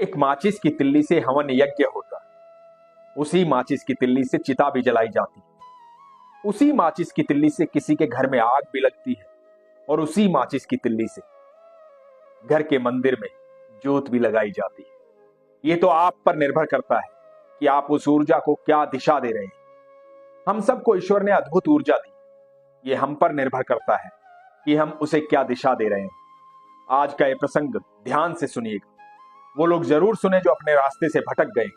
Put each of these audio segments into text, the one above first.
एक माचिस की तिल्ली से हवन यज्ञ होता है। उसी माचिस की तिल्ली से चिता भी जलाई जाती है। उसी माचिस की तिल्ली से किसी के घर में आग भी लगती है और उसी माचिस की तिल्ली से घर के मंदिर में जोत भी लगाई जाती है। ये तो आप पर निर्भर करता है कि आप उस ऊर्जा को क्या दिशा दे रहे हैं। हम सबको ईश्वर ने अद्भुत ऊर्जा दी। ये हम पर निर्भर करता है कि हम उसे क्या दिशा दे रहे हैं। आज का ये प्रसंग ध्यान से सुनिएगा। वो लोग जरूर सुने जो अपने रास्ते से भटक गए,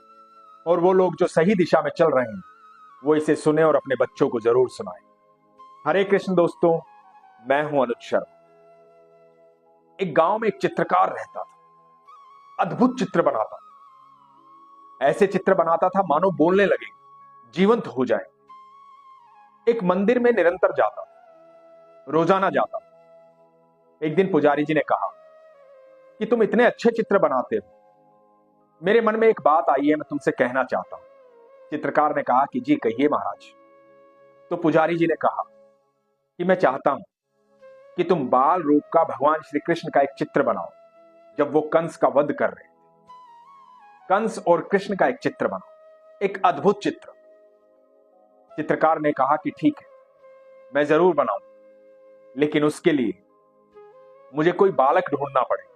और वो लोग जो सही दिशा में चल रहे हैं वो इसे सुने और अपने बच्चों को जरूर सुनाएं। हरे कृष्ण दोस्तों, मैं हूं अनुज शर्मा। एक गांव में एक चित्रकार रहता था। अद्भुत चित्र बनाता था। ऐसे चित्र बनाता था मानो बोलने लगे, जीवंत हो जाए। एक मंदिर में निरंतर जाता, रोजाना जाता। एक दिन पुजारी जी ने कहा कि तुम इतने अच्छे चित्र बनाते हो, मेरे मन में एक बात आई है, मैं तुमसे कहना चाहता हूं। चित्रकार ने कहा कि जी कहिए महाराज। तो पुजारी जी ने कहा कि मैं चाहता हूं कि तुम बाल रूप का भगवान श्री कृष्ण का एक चित्र बनाओ, जब वो कंस का वध कर रहे थे। कंस और कृष्ण का एक चित्र बनाओ, एक अद्भुत चित्र। चित्रकार ने कहा कि ठीक है, मैं जरूर बनाऊं, लेकिन उसके लिए मुझे कोई बालक ढूंढना पड़े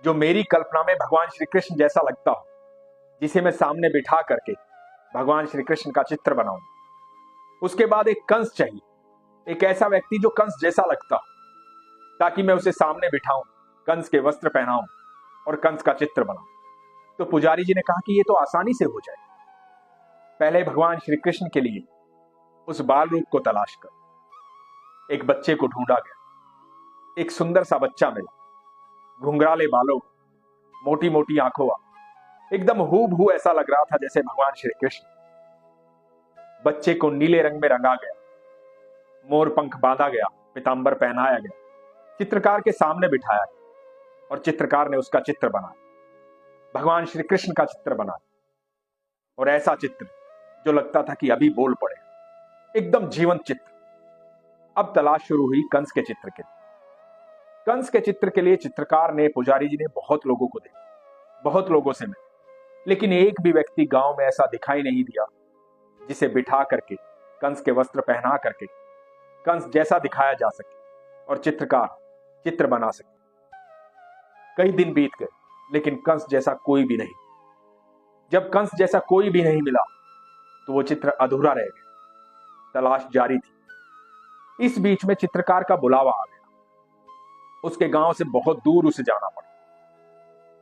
जो मेरी कल्पना में भगवान श्री कृष्ण जैसा लगता हो, जिसे मैं सामने बिठा करके भगवान श्री कृष्ण का चित्र बनाऊं। उसके बाद एक कंस चाहिए, एक ऐसा व्यक्ति जो कंस जैसा लगता हो, ताकि मैं उसे सामने बिठाऊं, कंस के वस्त्र पहनाऊं और कंस का चित्र बनाऊं। तो पुजारी जी ने कहा कि ये तो आसानी से हो जाए। पहले भगवान श्री कृष्ण के लिए उस बाल रूप को तलाश कर एक बच्चे को ढूंढा गया। एक सुंदर सा बच्चा मिला, घुंघराले बालों, मोटी मोटी आंखों वाला, एकदम हूबहू ऐसा लग रहा था जैसे भगवान श्री कृष्ण। बच्चे को नीले रंग में रंगा गया, मोर पंख बांधा गया, पीतांबर पहनाया गया, चित्रकार के सामने बिठाया गया और चित्रकार ने उसका चित्र बनाया, भगवान श्री कृष्ण का चित्र बनाया। और ऐसा चित्र जो लगता था कि अभी बोल पड़े, एकदम जीवंत चित्र। अब तलाश शुरू हुई कंस के चित्र के लिए। कंस के चित्र के लिए चित्रकार ने, पुजारी जी ने बहुत लोगों को देखा, बहुत लोगों से मिले, लेकिन एक भी व्यक्ति गांव में ऐसा दिखाई नहीं दिया जिसे बिठा करके, कंस के वस्त्र पहना करके कंस जैसा दिखाया जा सके और चित्रकार चित्र बना सके। कई दिन बीत गए, लेकिन कंस जैसा कोई भी नहीं। जब कंस जैसा कोई भी नहीं मिला तो वो चित्र अधूरा रह गया। तलाश जारी थी। इस बीच में चित्रकार का बुलावा आ गया। उसके गांव से बहुत दूर उसे जाना पड़ा,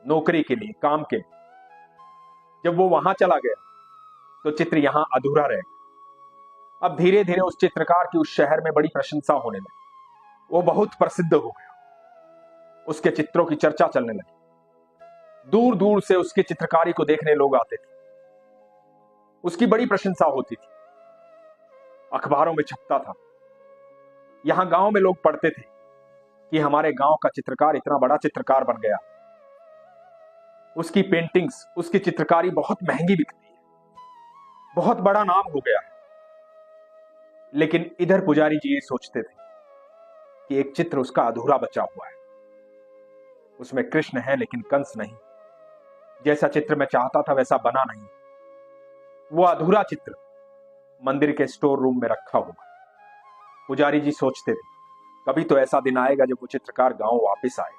नौकरी के लिए, काम के लिए। जब वो वहां चला गया तो चित्र यहां अधूरा रह गया। अब धीरे धीरे उस चित्रकार की उस शहर में बड़ी प्रशंसा होने लगी। वो बहुत प्रसिद्ध हो गया। उसके चित्रों की चर्चा चलने लगी। दूर दूर से उसकी चित्रकारी को देखने लोग आते थे। उसकी बड़ी प्रशंसा होती थी, अखबारों में छपता था। यहां गांव में लोग पढ़ते थे कि हमारे गांव का चित्रकार इतना बड़ा चित्रकार बन गया। उसकी पेंटिंग्स, उसकी चित्रकारी बहुत महंगी बिकती है, बहुत बड़ा नाम हो गया है। लेकिन इधर पुजारी जी ये सोचते थे कि एक चित्र उसका अधूरा बचा हुआ है। उसमें कृष्ण है लेकिन कंस नहीं। जैसा चित्र मैं चाहता था वैसा बना नहीं। वो अधूरा चित्र मंदिर के स्टोर रूम में रखा हुआ है। पुजारी जी सोचते थे कभी तो ऐसा दिन आएगा जब वो चित्रकार गांव वापस आए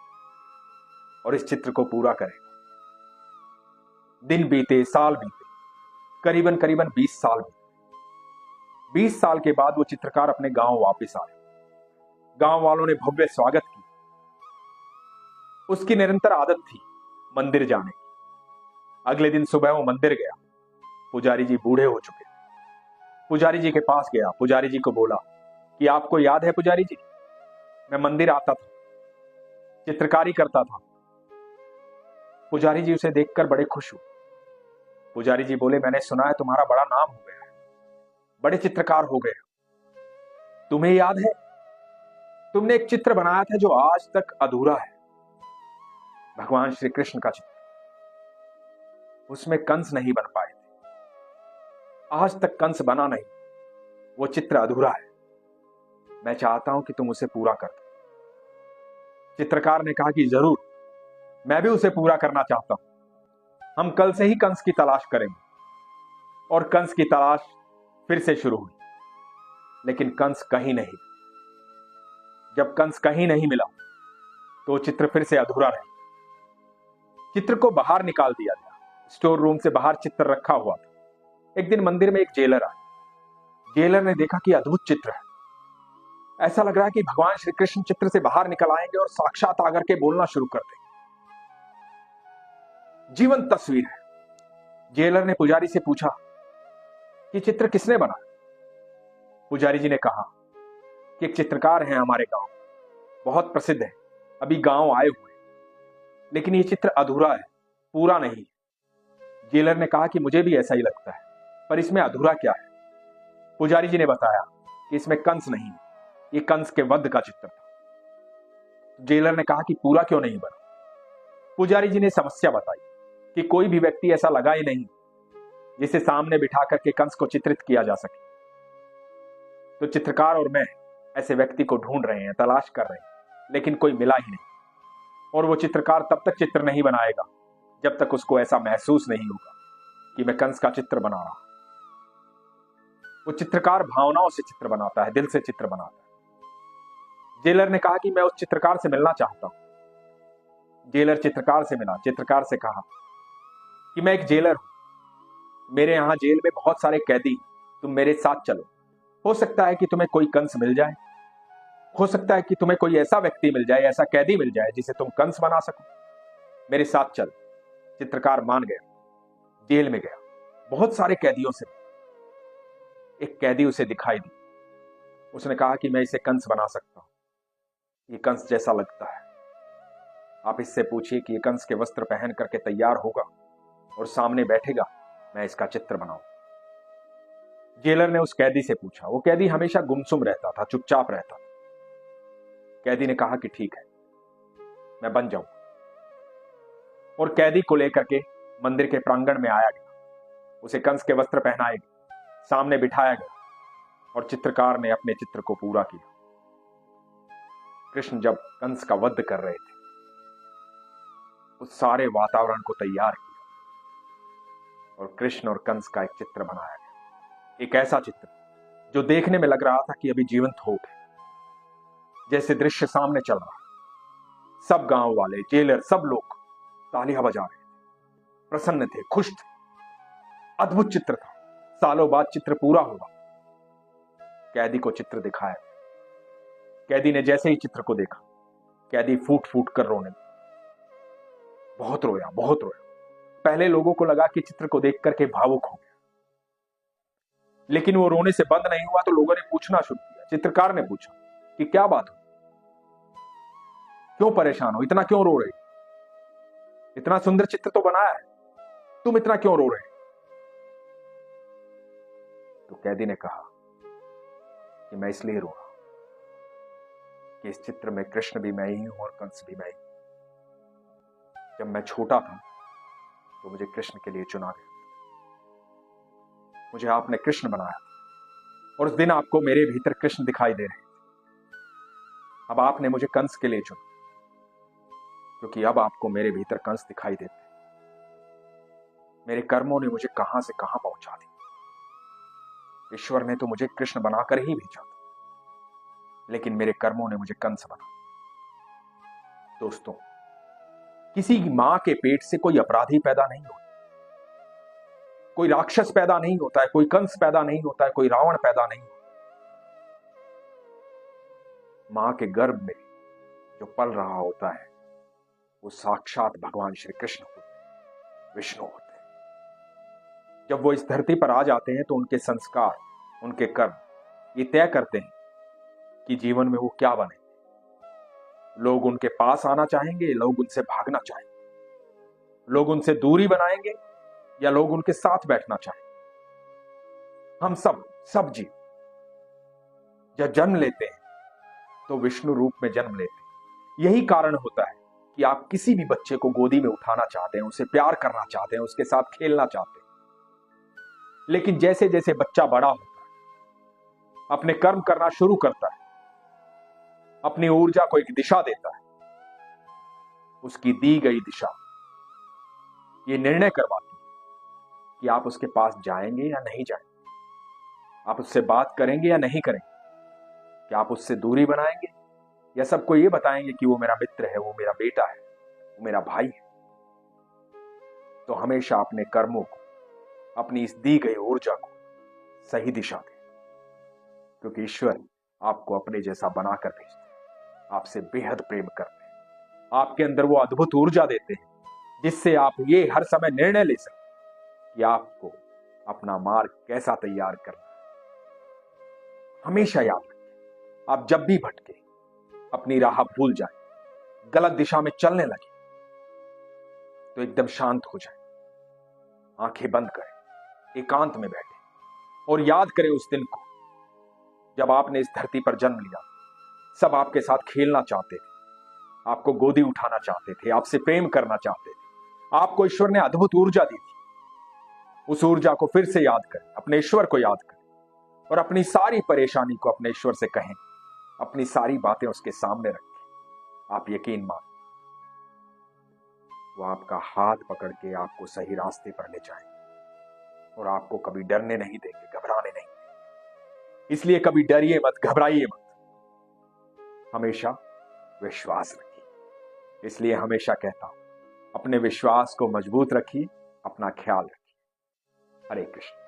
और इस चित्र को पूरा करेगा। दिन बीते, साल बीते, करीबन करीबन 20 साल बीते। 20 साल के बाद वो चित्रकार अपने गांव वापस आए। गांव वालों ने भव्य स्वागत किया। उसकी निरंतर आदत थी मंदिर जाने की। अगले दिन सुबह वो मंदिर गया। पुजारी जी बूढ़े हो चुके। पुजारी जी के पास गया। पुजारी जी को बोला कि आपको याद है पुजारी जी, मैं मंदिर आता था, चित्रकारी करता था। पुजारी जी उसे देखकर बड़े खुश हुए। पुजारी जी बोले, मैंने सुना है तुम्हारा बड़ा नाम हो गया है, बड़े चित्रकार हो गए। तुम्हें याद है तुमने एक चित्र बनाया था जो आज तक अधूरा है, भगवान श्री कृष्ण का चित्र। उसमें कंस नहीं बन पाए थे, आज तक कंस बना नहीं, वो चित्र अधूरा है। मैं चाहता हूं कि तुम उसे पूरा कर दो। चित्रकार ने कहा कि जरूर, मैं भी उसे पूरा करना चाहता हूं। हम कल से ही कंस की तलाश करेंगे। और कंस की तलाश फिर से शुरू हुई, लेकिन कंस कहीं नहीं। जब कंस कहीं नहीं मिला तो चित्र फिर से अधूरा रहा। चित्र को बाहर निकाल दिया गया। स्टोर रूम से बाहर चित्र रखा हुआ था। एक दिन मंदिर में एक जेलर आया। जेलर ने देखा कि अद्भुत चित्र है। ऐसा लग रहा है कि भगवान श्री कृष्ण चित्र से बाहर निकल आएंगे और साक्षात आकर के बोलना शुरू कर देंगे। जीवंत तस्वीर है। जेलर ने पुजारी से पूछा कि चित्र किसने बनाया। पुजारी जी ने कहा कि एक चित्रकार है हमारे गांव, बहुत प्रसिद्ध है, अभी गांव आए हुए, लेकिन ये चित्र अधूरा है, पूरा नहीं। जेलर ने कहा कि मुझे भी ऐसा ही लगता है, पर इसमें अधूरा क्या है। पुजारी जी ने बताया कि इसमें कंस नहीं, ये कंस के वध का चित्र था। जेलर ने कहा कि पूरा क्यों नहीं बना। पुजारी जी ने समस्या बताई कि कोई भी व्यक्ति ऐसा लगा ही नहीं जिसे सामने बिठा करके कंस को चित्रित किया जा सके। तो चित्रकार और मैं ऐसे व्यक्ति को ढूंढ रहे हैं, तलाश कर रहे हैं, लेकिन कोई मिला ही नहीं। और वो चित्रकार तब तक चित्र नहीं बनाएगा जब तक उसको ऐसा महसूस नहीं होगा कि मैं कंस का चित्र बना रहा हूं। वो चित्रकार भावनाओं से चित्र बनाता है, दिल से चित्र बनाता है। जेलर ने कहा कि मैं उस चित्रकार से मिलना चाहता हूं। जेलर चित्रकार से मिला। चित्रकार से कहा कि मैं एक जेलर हूं, मेरे यहां जेल में बहुत सारे कैदी, तुम मेरे साथ चलो। हो सकता है कि तुम्हें कोई कंस मिल जाए, हो सकता है कि तुम्हें कोई ऐसा व्यक्ति मिल जाए, ऐसा कैदी मिल जाए जिसे तुम कंस बना सको। मेरे साथ चल। चित्रकार मान गया। जेल में गया, बहुत सारे कैदियों से एक कैदी उसे दिखाई दी। उसने कहा कि मैं इसे कंस बना सकता हूं, ये कंस जैसा लगता है। आप इससे पूछिए कि ये कंस के वस्त्र पहन करके तैयार होगा और सामने बैठेगा, मैं इसका चित्र बनाऊं। जेलर ने उस कैदी से पूछा। वो कैदी हमेशा गुमसुम रहता था, चुपचाप रहता था। कैदी ने कहा कि ठीक है, मैं बन जाऊं। और कैदी को लेकर के मंदिर के प्रांगण में आया गया। उसे कंस के वस्त्र पहनाए गए, सामने बिठाया गया और चित्रकार ने अपने चित्र को पूरा किया। कृष्ण जब कंस का वध कर रहे थे, उस सारे वातावरण को तैयार किया और कृष्ण और कंस का एक चित्र बनाया गया। एक ऐसा चित्र जो देखने में लग रहा था कि अभी जीवंत हो गए, जैसे दृश्य सामने चल रहा है। सब गांव वाले, जेलर, सब लोग तालियां बजा रहे थे, प्रसन्न थे, खुश थे। अद्भुत चित्र था। सालों बाद चित्र पूरा हुआ। कैदी को चित्र दिखाया। कैदी ने जैसे ही चित्र को देखा, कैदी फूट फूट कर रोने लगा। बहुत रोया, बहुत रोया। पहले लोगों को लगा कि चित्र को देख करके भावुक हो गया, लेकिन वो रोने से बंद नहीं हुआ। तो लोगों ने पूछना शुरू किया। चित्रकार ने पूछा कि क्या बात हो, क्यों परेशान हो, इतना क्यों रो रहे, इतना सुंदर चित्र तो बनाया है, तुम इतना क्यों रो रहे। तो कैदी ने कहा कि मैं इसलिए रो रहा हूं कि इस चित्र में कृष्ण भी मैं ही हूं और कंस भी मैं ही। जब मैं छोटा था तो मुझे कृष्ण के लिए चुना गया, मुझे आपने कृष्ण बनाया और उस दिन आपको मेरे भीतर कृष्ण दिखाई दे रहे थे। अब आपने मुझे कंस के लिए चुना, क्योंकि अब आपको मेरे भीतर कंस दिखाई देते। मेरे कर्मों ने मुझे कहां से कहां पहुंचा दिया। ईश्वर ने तो मुझे कृष्ण बनाकर ही भेजा था, लेकिन मेरे कर्मों ने मुझे कंस बना। दोस्तों, किसी मां के पेट से कोई अपराधी पैदा नहीं होता, कोई राक्षस पैदा नहीं होता है, कोई कंस पैदा नहीं होता है, कोई रावण पैदा नहीं होता। मां के गर्भ में जो पल रहा होता है वो साक्षात भगवान श्री कृष्ण होते हैं, विष्णु होते हैं। जब वो इस धरती पर आ जाते हैं तो उनके संस्कार, उनके कर्म ये तय करते हैं कि जीवन में वो क्या बने। लोग उनके पास आना चाहेंगे, लोग उनसे भागना चाहेंगे, लोग उनसे दूरी बनाएंगे या लोग उनके साथ बैठना चाहेंगे। हम सब जीव जब जन्म लेते हैं तो विष्णु रूप में जन्म लेते हैं। यही कारण होता है कि आप किसी भी बच्चे को गोदी में उठाना चाहते हैं, उसे प्यार करना चाहते हैं, उसके साथ खेलना चाहते हैं। लेकिन जैसे जैसे बच्चा बड़ा होता है, अपने कर्म करना शुरू करता है, अपनी ऊर्जा को एक दिशा देता है, उसकी दी गई दिशा ये निर्णय करवाती है कि आप उसके पास जाएंगे या नहीं जाएंगे, आप उससे बात करेंगे या नहीं करेंगे, कि आप उससे दूरी बनाएंगे या सबको ये बताएंगे कि वो मेरा मित्र है, वो मेरा बेटा है, वो मेरा भाई है। तो हमेशा अपने कर्मों को, अपनी इस दी गई ऊर्जा को सही दिशा दें, क्योंकि ईश्वर आपको अपने जैसा बनाकर भेजते हैं, आपसे बेहद प्रेम करते हैं, आपके अंदर वो अद्भुत ऊर्जा देते हैं जिससे आप ये हर समय निर्णय ले सकते कि आपको अपना मार्ग कैसा तैयार करना है। हमेशा याद रखें, आप जब भी भटके, अपनी राह भूल जाए, गलत दिशा में चलने लगे, तो एकदम शांत हो जाए, आंखें बंद करें, एकांत में बैठे और याद करें उस दिन को जब आपने इस धरती पर जन्म लिया। सब आपके साथ खेलना चाहते थे, आपको गोदी उठाना चाहते थे, आपसे प्रेम करना चाहते थे। आपको ईश्वर ने अद्भुत ऊर्जा दी थी। उस ऊर्जा को फिर से याद करें, अपने ईश्वर को याद करें और अपनी सारी परेशानी को अपने ईश्वर से कहें, अपनी सारी बातें उसके सामने रखें। आप यकीन मान, वो आपका हाथ पकड़ के आपको सही रास्ते पर ले जाएंगे और आपको कभी डरने नहीं देंगे, घबराने नहीं देंगे। इसलिए कभी डरिए मत, घबराइए मत, हमेशा विश्वास रखिए। इसलिए हमेशा कहता हूं, अपने विश्वास को मजबूत रखिए, अपना ख्याल रखिए। हरे कृष्ण।